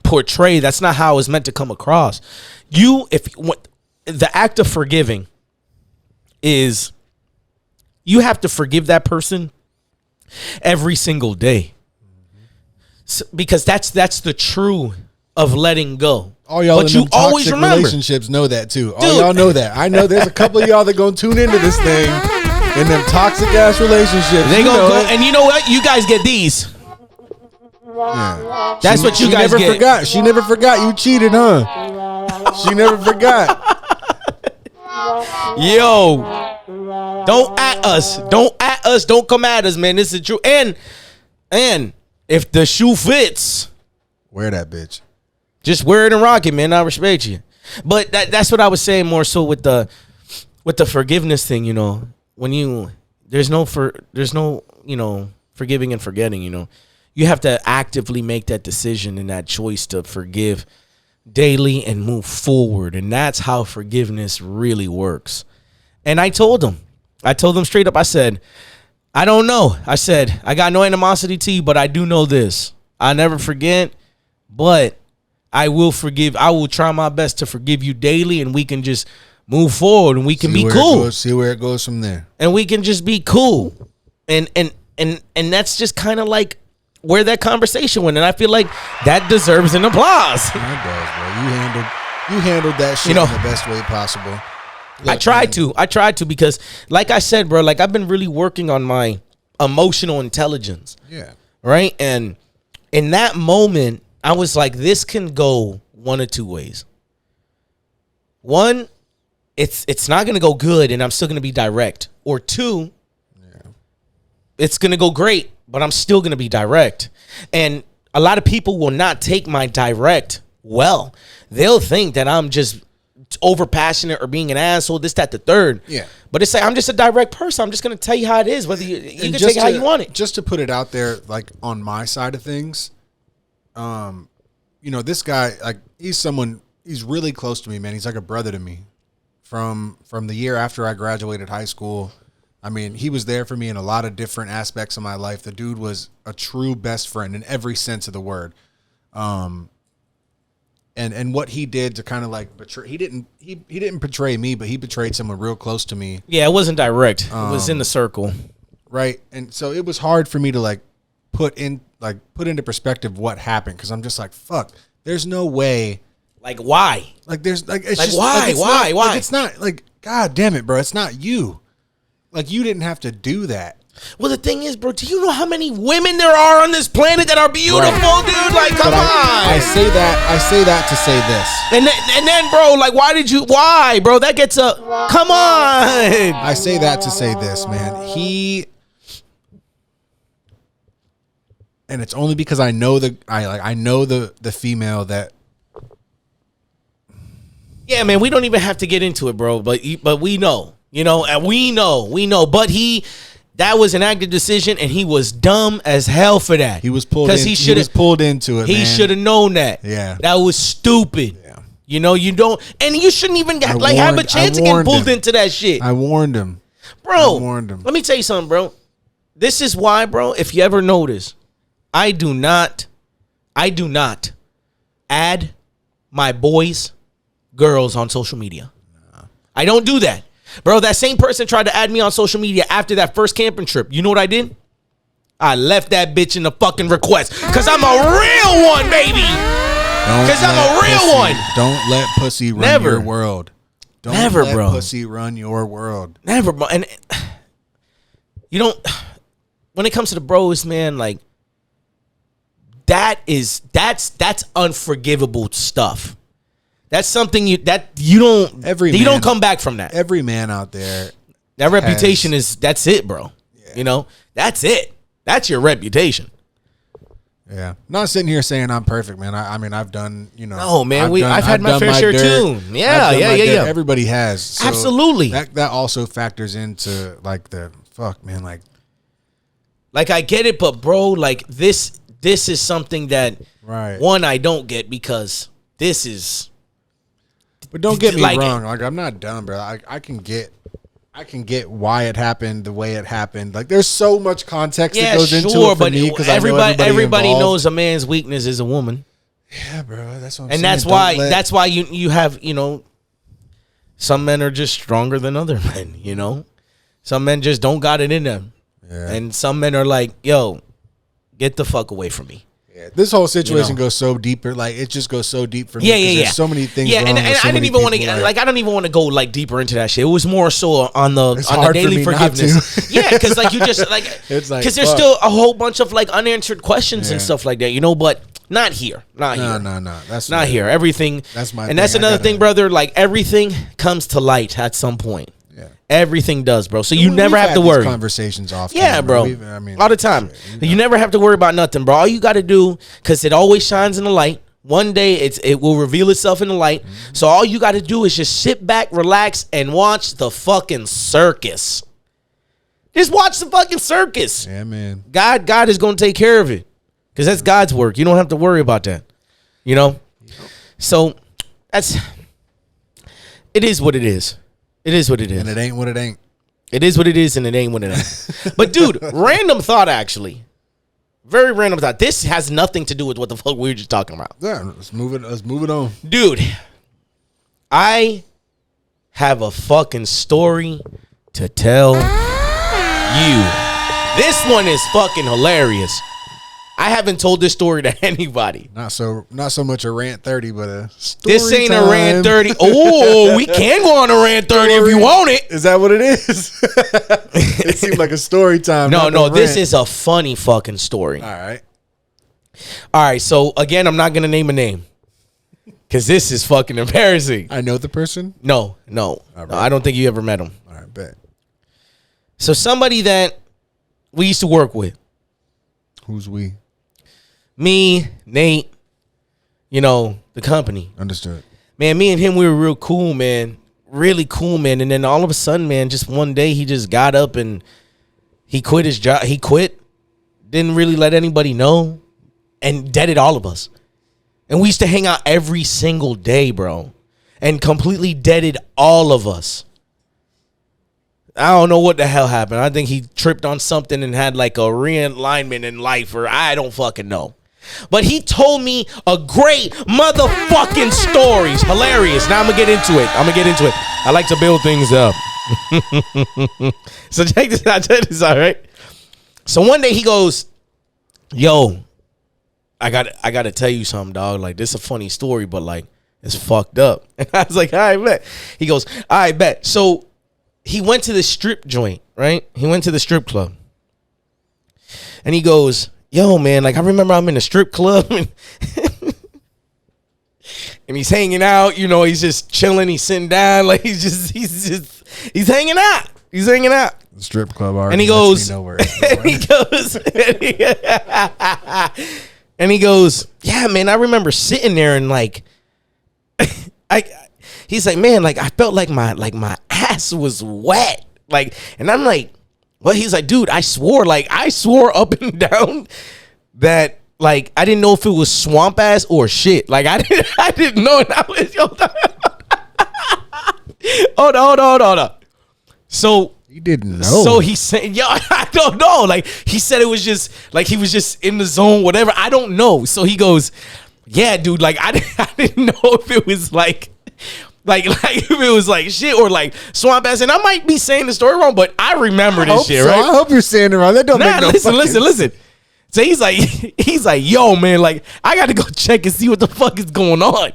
portray. That's not how it was meant to come across. The act of forgiving is you have to forgive that person every single day, because that's the true of letting go. All y'all in them toxic relationships know that too. All y'all know that. I know there's a couple of y'all that gonna tune into this thing in them toxic ass relationships. They gonna go, and you know what? You guys get these. Yeah. That's what you guys get. Forgot. She never forgot you cheated, huh? She never forgot. Yo, don't at us. Don't come at us, man. This is true. And if the shoe fits, wear that bitch. Just wear it and rock it, man. I respect you. But that's what I was saying more so with the forgiveness thing, you know. When there's no you know, forgiving and forgetting, you know. You have to actively make that decision and that choice to forgive daily and move forward. And that's how forgiveness really works. And I told him straight up, I said, I don't know. I said, I got no animosity to you, but I do know this. I never forget, but I will forgive. I will try my best to forgive you daily, and we can just move forward and we can be cool. See where it goes from there. And we can just be cool. And that's just kind of like where that conversation went. And I feel like that deserves an applause. It does, bro. You handled that shit in the best way possible. Look, I tried to because, like I said, bro, like I've been really working on my emotional intelligence. Yeah. Right? And in that moment, I was like, this can go one of two ways. One, it's not going to go good and I'm still going to be direct. Or two, it's going to go great, but I'm still going to be direct. And a lot of people will not take my direct well. They'll think that I'm just over passionate or being an asshole, this, that, the third. Yeah. But it's like, I'm just a direct person. I'm just going to tell you how it is, whether you can take it how you want it. Just to put it out there, like on my side of things, you know, this guy, like he's really close to me, man. He's like a brother to me from the year after I graduated high school. I mean, he was there for me in a lot of different aspects of my life. The dude was a true best friend in every sense of the word. and what he did to kind of like betray. He didn't betray me, but he betrayed someone real close to me. Yeah, it wasn't direct. It was in the circle. Right. And so it was hard for me to like put into perspective what happened, because I'm just like, fuck, there's no way. Like, why? Like, there's like, it's like, just why? like, Why? Like, it's not like, God damn it, bro. It's not you. Like, you didn't have to do that. Well, the thing is, bro, do you know how many women there are on this planet that are beautiful, dude? Like, come on. I say that to say this. And then, bro, like, why, bro? That gets a, come on. I say that to say this, man. And it's only because I know the female that. Yeah, man, we don't even have to get into it, bro. But we know, and we know. But that was an active decision, and he was dumb as hell for that. He was pulled in, he was pulled into it. He should have known that. Yeah, that was stupid. Yeah, you don't, and you shouldn't even have a chance to get pulled into that shit. I warned him, bro. Let me tell you something, bro. This is why, bro. If you ever notice, I do not add my boys, girls on social media. I don't do that. Bro, that same person tried to add me on social media after that first camping trip. You know what I did? I left that bitch in the fucking request. Because I'm a real one, baby. Because I'm a real one. Don't let pussy run your world. Don't let pussy run your world. Never, bro. And you don't, when it comes to the bros, man, like, that's unforgivable stuff. That's something you don't come back from that. Every man out there, that reputation that's it, bro. Yeah. That's it. That's your reputation. Yeah. Not sitting here saying I'm perfect, man. I mean, I've done, No, man. I've had my fair share too. Yeah. Everybody has. So absolutely. That also factors into like the fuck, man. Like I get it, but bro, like this is something that one I don't get, because this is. But don't get me wrong. Like, I'm not dumb, bro. I can get why it happened the way it happened. Like, there's so much context that goes into it for me, because everybody knows a man's weakness is a woman. Yeah, bro. That's what I'm saying. And that's why you have, some men are just stronger than other men, Some men just don't got it in them. Yeah. And some men are like, yo, get the fuck away from me. Yeah, this whole situation goes so deeper. Like, it just goes so deep for me. Yeah. There's so many things. Yeah, and I didn't even want to get I don't even want to go like deeper into that shit. It was more so on the daily forgiveness. Yeah, because like you just like it's like because there's still a whole bunch of like unanswered questions and stuff like that. But not here. Not here. No. That's not here. Everything. That's my. And that's another thing, brother. Like, everything comes to light at some point. Everything does, bro. So you never have to worry. Conversations off. Yeah, bro. All the time. You never have to worry about nothing, bro. All you got to do, because it always shines in the light. One day it will reveal itself in the light. Mm-hmm. So all you got to do is just sit back, relax, and watch the fucking circus. Just watch the fucking circus. Yeah, man. God is going to take care of it, because that's God's work. You don't have to worry about that. So it is what it is. It is what it is. And it ain't what it ain't. It is what it is, and it ain't what it ain't. But, dude, random thought, actually. Very random thought. This has nothing to do with what the fuck we were just talking about. Yeah, let's move it on. Dude, I have a fucking story to tell you. This one is fucking hilarious. I haven't told this story to anybody. Not so much a rant 30, but a story This ain't time. a rant 30. Oh, we can go on a rant 30 if you want it. Is that what it is? It seemed like a story time. No, this is a funny fucking story. All right. So again, I'm not gonna name a name, because this is fucking embarrassing. I know the person. No, I don't think you ever met him. All right, bet. So somebody that we used to work with. Who's we? Me, Nate, the company. Understood. Man, me and him, we were real cool, man. Really cool, man. And then all of a sudden, man, just one day he just got up and he quit his job. He quit. Didn't really let anybody know. And deaded all of us. And we used to hang out every single day, bro. And completely deaded all of us. I don't know what the hell happened. I think he tripped on something and had like a realignment in life, or I don't fucking know. But he told me a great motherfucking stories. Hilarious. Now I'm gonna get into it. I like to build things up. So check this out, right? So one day he goes, yo, I gotta tell you something, dog. Like, this is a funny story, but like, it's fucked up. And I was like, all right, bet. He goes, all right, bet. So he went to the strip joint, right? He went to the strip club. And he goes, yo, man, like, I remember I'm in a strip club and, and he's hanging out, you know, he's just chilling, he's sitting down, like he's hanging out. He's hanging out. The strip club art. And he goes, and he goes, yeah, man, I remember sitting there and like he's like, man, like I felt like my ass was wet. Like, and I'm like, well, he's like, dude, I swore up and down that like I didn't know if it was swamp ass or shit. Like I didn't know. And I was, hold on. So he didn't know. So he said, yo, I don't know. Like he said it was just like he was just in the zone, whatever. I don't know. So he goes, yeah, dude, like I didn't know if it was like if it was like shit or like swamp ass. And I might be saying the story wrong, but I remember this shit, right? I hope you're saying it wrong. That don't make no listen. So he's like, yo, man, like I got to go check and see what the fuck is going on.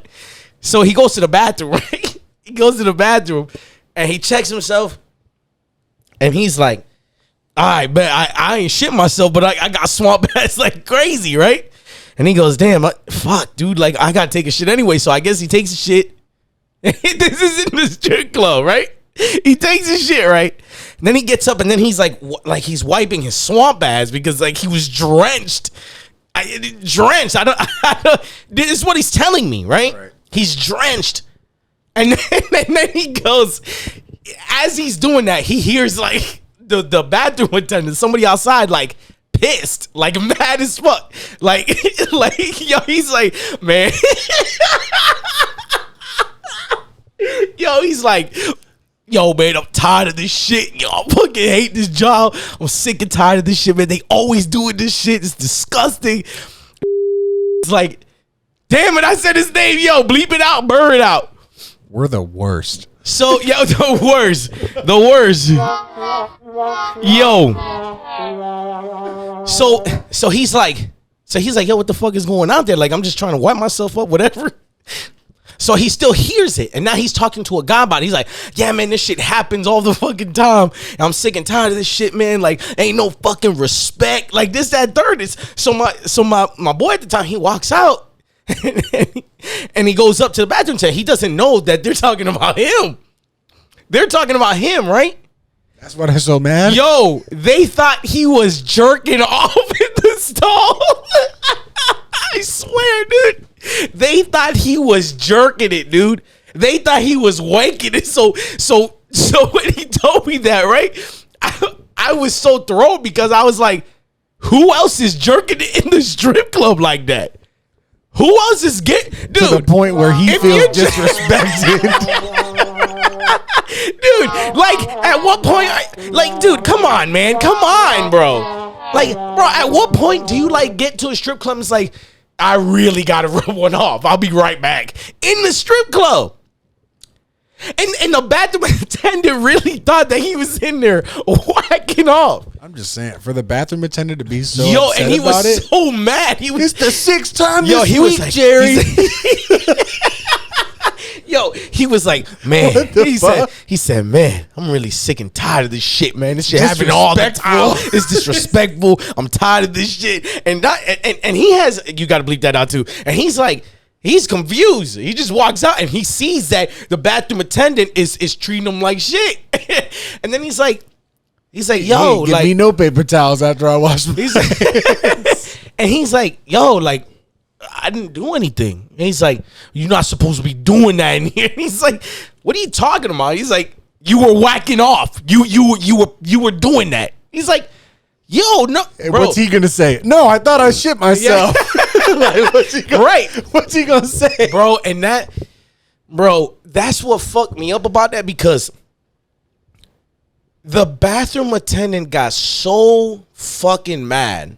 So he goes to the bathroom, right? He goes to the bathroom and he checks himself. And he's like, all right, but I ain't shit myself, but I got swamp ass like crazy, right? And he goes, damn, fuck, dude, like I gotta take a shit anyway. So I guess he takes a shit. This is in the strip club, right? He takes his shit, right? And then he gets up and then he's like he's wiping his swamp ass because like he was drenched. Drenched. I don't this is what he's telling me, right? He's drenched. And then he goes, as he's doing that, he hears like the bathroom attendant, somebody outside, like pissed, like mad as fuck, like yo, he's like, man, yo, he's like, yo, man, I'm tired of this shit. Yo, I fucking hate this job. I'm sick and tired of this shit, man. They always doing this shit. It's disgusting. It's like, damn it, I said his name. Yo, bleep it out, burr it out. We're the worst. So, yo, the worst. Yo. So he's like, yo, what the fuck is going on there? Like, I'm just trying to wipe myself up, whatever. So he still hears it. And now he's talking to a guy about it. He's like, yeah, man, this shit happens all the fucking time. And I'm sick and tired of this shit, man. Like, ain't no fucking respect. Like, this, that, third. So my boy at the time, he walks out. And he goes up to the bathroom tent. He doesn't know that they're talking about him. They're talking about him, right? That's what I'm so mad. Yo, they thought he was jerking off in the stall. I swear, dude. They thought he was jerking it, dude. They thought he was wanking it. So when he told me that, right? I was so thrown because I was like, who else is jerking it in the strip club like that? Who else is getting, dude? To the point where he feels disrespected. Dude, like, at what point, like, dude, come on, man. Come on, bro. Like, bro, at what point do you, like, get to a strip club and it's like, I really got to rub one off. I'll be right back. In the strip club. And the bathroom attendant really thought that he was in there whacking off. I'm just saying, for the bathroom attendant to be so upset and he about was so mad. He was it's the sixth time this he week, was like, Jerry. He was like, man. He said, man, I'm really sick and tired of this shit, man. This shit happening all the time. It's disrespectful. I'm tired of this shit. And he has, you got to bleep that out too. And he's like, he's confused. He just walks out and he sees that the bathroom attendant is treating him like shit. And then he's like, yo, give me no paper towels after I wash my and he's like, yo, like, I didn't do anything. And he's like, you're not supposed to be doing that in here. And he's like, what are you talking about? He's like, you were whacking off. You were doing that. He's like, yo, no, bro. What's he gonna say? No, I thought I shit myself. Yeah. Like, what's he gonna say, bro? And that's what fucked me up about that, because the bathroom attendant got so fucking mad.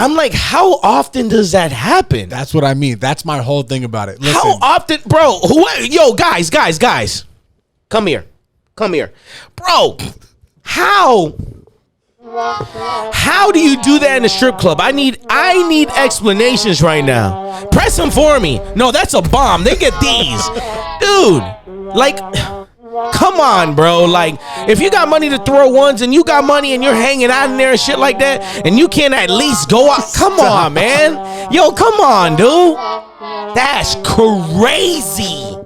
I'm like, how often does that happen? That's what I mean. That's my whole thing about it. Listen, how often, bro? Yo, guys. Come here. Bro, how do you do that in a strip club? I need explanations right now. Press them for me. No, that's a bomb. They get these. Dude, like, come on, bro. Like, if you got money to throw ones and you got money and you're hanging out in there and shit like that, and you can't at least go out. Come on, man. Yo, come on, dude. That's crazy.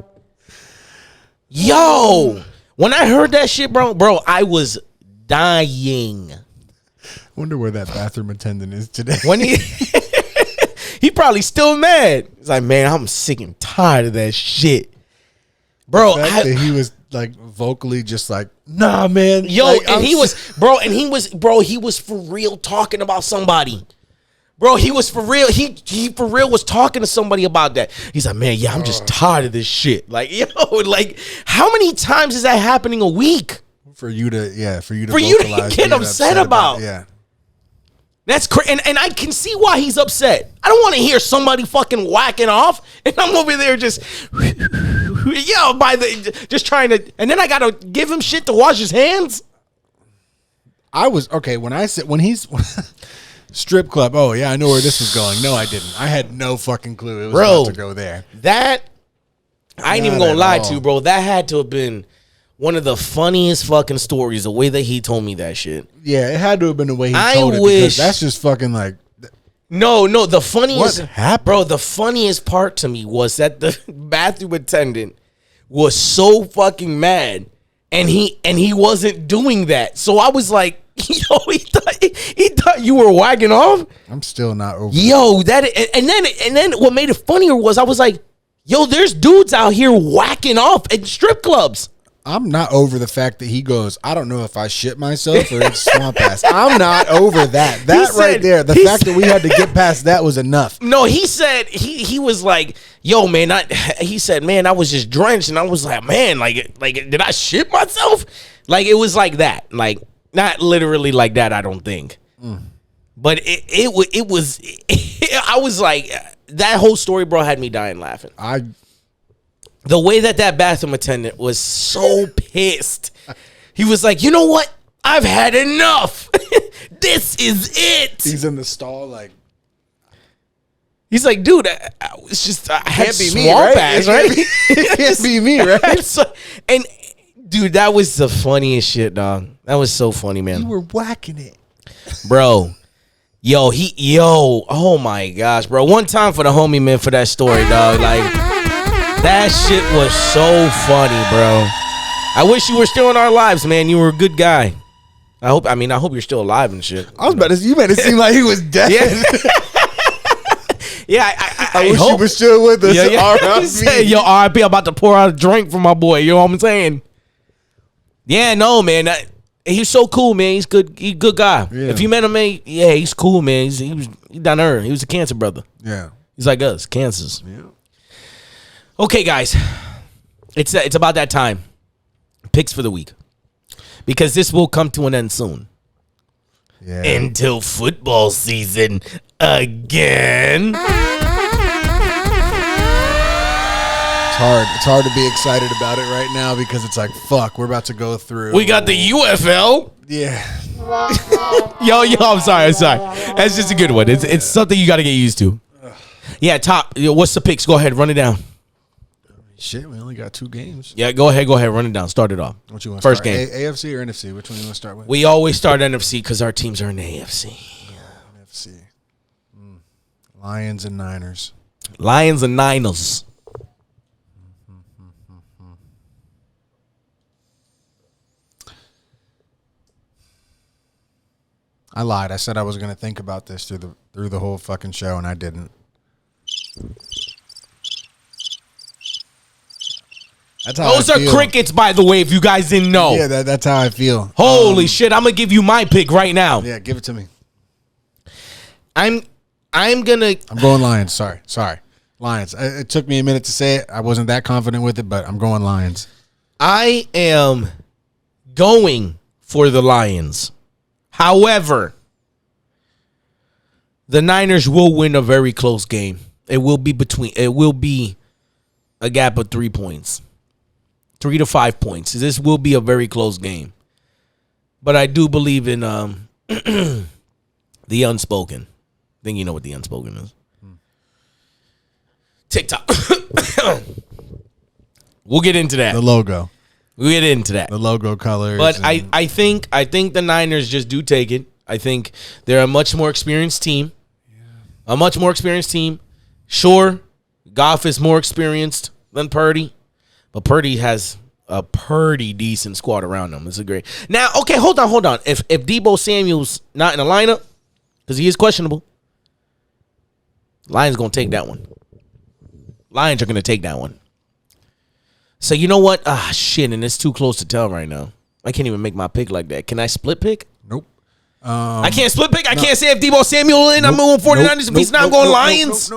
Yo, when I heard that shit, bro, I was dying. Wonder where that bathroom attendant is today. When he probably still mad. He's like, man, I'm sick and tired of that shit, bro. The fact that he was like vocally just like, nah, man. Yo, like, and he was for real talking about somebody. Bro, he was for real. He for real was talking to somebody about that. He's like, man, yeah, I'm just tired of this shit. Like, yo, like, how many times is that happening a week? For you to get upset about. Yeah. That's crazy. And I can see why he's upset. I don't want to hear somebody fucking whacking off. And I'm over there just, just trying to, and then I got to give him shit to wash his hands. I was, okay, when he's, strip club, oh yeah, I know where this was going. No, I didn't. I had no fucking clue it was about to go there. That, I ain't even going to lie to you, bro. That had to have been one of the funniest fucking stories, the way that he told me that shit. Yeah, it had to have been the way he told it, because that's just fucking like... No, the funniest... What happened? Bro, the funniest part to me was that the bathroom attendant was so fucking mad, and he wasn't doing that. So I was like, yo, he thought you were wagging off? I'm still not over yo, that... And then what made it funnier was I was like, yo, there's dudes out here whacking off at strip clubs. I'm not over the fact that he goes, I don't know if I shit myself or it's swamp ass. I'm not over that. That right there. The fact that we had to get past that was enough. No, he said, he was like, yo, man, he said, man, I was just drenched. And I was like, man, like, did I shit myself? Like, it was like that. Like, not literally like that, I don't think. But it was, I was like, that whole story, bro, had me dying laughing. The way that bathroom attendant was so pissed. He was like, you know what? I've had enough. This is it. He's in the stall like. He's like, dude, it's just, I had can't be swamp me, ass, right? It can't be me, right? And, dude, that was the funniest shit, dog. That was so funny, man. You were whacking it. Bro. Yo, oh my gosh, bro. One time for the homie, man, for that story, dog. Like, that shit was so funny, bro. I wish you were still in our lives, man. You were a good guy. I hope you're still alive and shit. I was about to say, you made it seem like he was dead. Yeah, I wish you were still with us. Yeah. Yo, RIP, I'm about to pour out a drink for my boy. You know what I'm saying? Yeah, no, man. He's so cool, man. He's good. He's a good guy. Yeah. If you met him, man, yeah, he's cool, man. He down there. He was a cancer brother. Yeah. He's like us, cancers. Yeah. Okay, guys, it's about that time. Picks for the week, because this will come to an end soon. Yeah. Until football season again. It's hard to be excited about it right now because it's like, fuck, we're about to go through. We got the UFL. Yeah. Yo, I'm sorry. That's just a good one. It's something you got to get used to. Yeah, top. What's the picks? Go ahead, run it down. Shit, we only got 2 games. Yeah, go ahead, run it down. Start it off. What you want? First game, AFC or NFC? Which one you want to start with? We always start NFC because our teams are in the AFC. NFC. Lions and Niners. Lions and Niners. I lied. I said I was going to think about this through the whole fucking show, and I didn't. Those are crickets, by the way, if you guys didn't know. Yeah, that's how I feel. Holy shit, I'm going to give you my pick right now. Yeah, give it to me. I'm going Lions. Sorry. Lions. It took me a minute to say it. I wasn't that confident with it, but I'm going Lions. I am going for the Lions. However, The Niners will win a very close game. It will be a gap of 3 points. 3 to 5 points. This will be a very close game. But I do believe in the unspoken. I think you know what the unspoken is. TikTok. We'll get into that. The logo. We'll get into that. The logo colors. But I think the Niners just do take it. I think they're a much more experienced team. Yeah. A much more experienced team. Sure, Goff is more experienced than Purdy, but Purdy has a pretty decent squad around him. It's a great. Now, okay, hold on. If Deebo Samuel's not in the lineup, because he is questionable, Lions going to take that one. Lions are going to take that one. So you know what? Shit, and it's too close to tell right now. I can't even make my pick like that. Can I split pick? Nope. I can't split pick. I can't say if Deebo Samuel in, I'm going 49ers. If he's not going Lions.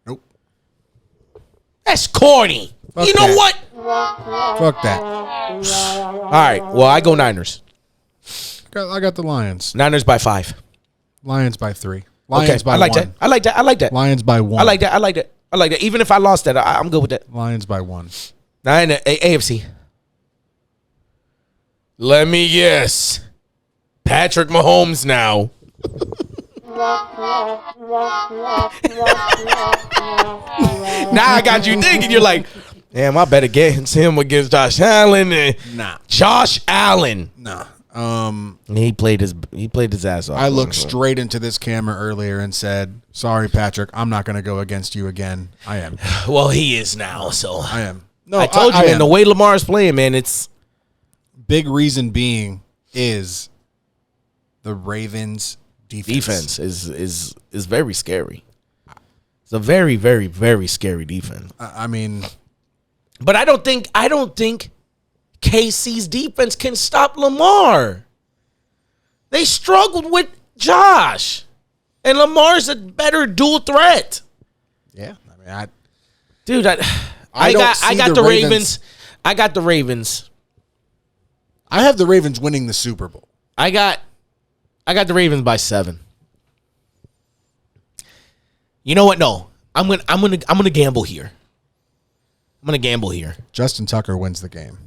Nope. That's corny. Fuck you know that. what? Fuck that. All right. Well, I go Niners. I got the Lions. Niners by 5. Lions by 3. Lions by I like 1. that. I like that. Lions by 1. I like that. Even if I lost that, I'm good with that. Lions by 1. Now in the AFC. Let me guess. Patrick Mahomes now. Now I got you thinking. You're like, damn, I better get him against Josh Allen. Nah. Josh Allen. Nah. He played his ass off. I looked straight into this camera earlier and said, "Sorry, Patrick, I'm not going to go against you again." I am. Well, he is now. So I am. No, I told you, man. The way Lamar's playing, man, it's big reason being is the Ravens' defense is very scary. It's a very, very, very scary defense. I mean, but I don't think KC's defense can stop Lamar. They struggled with Josh, and Lamar's a better dual threat. Yeah, I mean, I got the Ravens. I got the Ravens. I have the Ravens winning the Super Bowl. I got the Ravens by 7. You know what? No, I'm gonna gamble here. I'm gonna gamble here. Justin Tucker wins the game.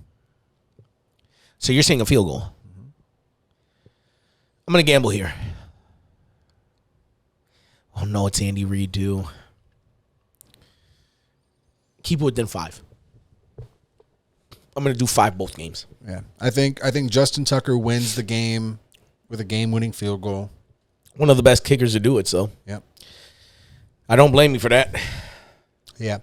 So you're saying a field goal? Mm-hmm. I'm gonna gamble here. Oh no, it's Andy Reid too. Keep it within 5. I'm gonna do 5 both games. Yeah, I think Justin Tucker wins the game with a game-winning field goal. One of the best kickers to do it. So yep. I don't blame you for that. Yeah.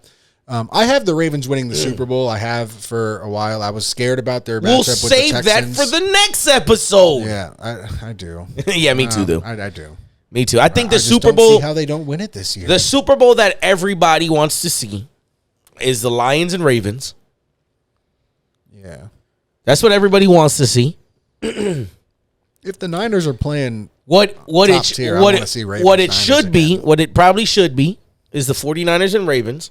I have the Ravens winning the Super Bowl. I have for a while. I was scared about their matchup we'll with the save that Texans. for the next episode. Yeah, I do. Yeah, me too, though. I do. Me too. I think the I just Super don't Bowl. see how they don't win it this year. The Super Bowl that everybody wants to see is the Lions and Ravens. Yeah. That's what everybody wants to see. If the Niners are playing what it should be, again. what it probably should be, is the 49ers and Ravens.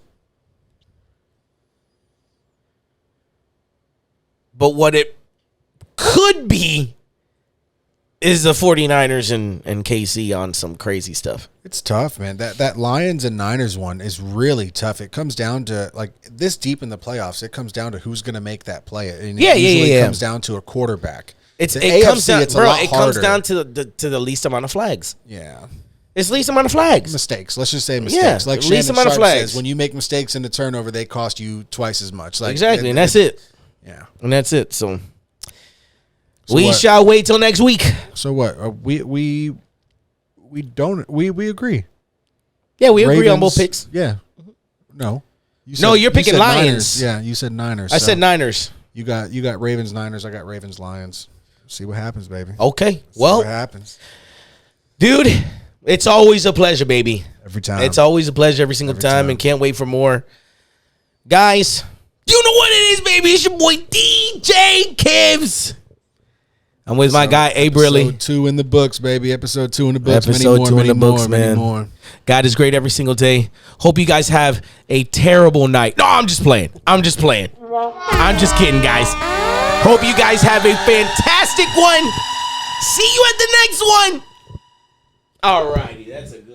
But what it could be is the 49ers and KC on some crazy stuff. It's tough, man. That Lions and Niners one is really tough. It comes down to, like, this deep in the playoffs, it comes down to who's going to make that play. And it usually comes down to a quarterback. It comes down to the least amount of flags. Yeah. It's least amount of flags. Mistakes. Let's just say mistakes. Yeah, like least Shannon amount of Sharp flags. says, when you make mistakes in the turnover, they cost you twice as much. Like, exactly, and that's it. Yeah. And that's it. So we shall wait till next week. So what? We agree. Yeah, we agree on both picks. Yeah. No. You're picking Lions. Niners. Yeah, you said Niners. I said Niners. You got Ravens, Niners. I got Ravens, Lions. See what happens, baby. Okay. See what happens. Dude, it's always a pleasure, baby. Every time. It's always a pleasure every single time, and can't wait for more. Guys, you know what it is, baby. It's your boy DJ Kivz. I'm with my guy A-Brilly. Episode 2 in the books, baby. Episode 2 in the books. Episode 2 in the books, man. God is great every single day. Hope you guys have a terrible night. No, I'm just playing. I'm just kidding, guys. Hope you guys have a fantastic one. See you at the next one. Alrighty, that's a good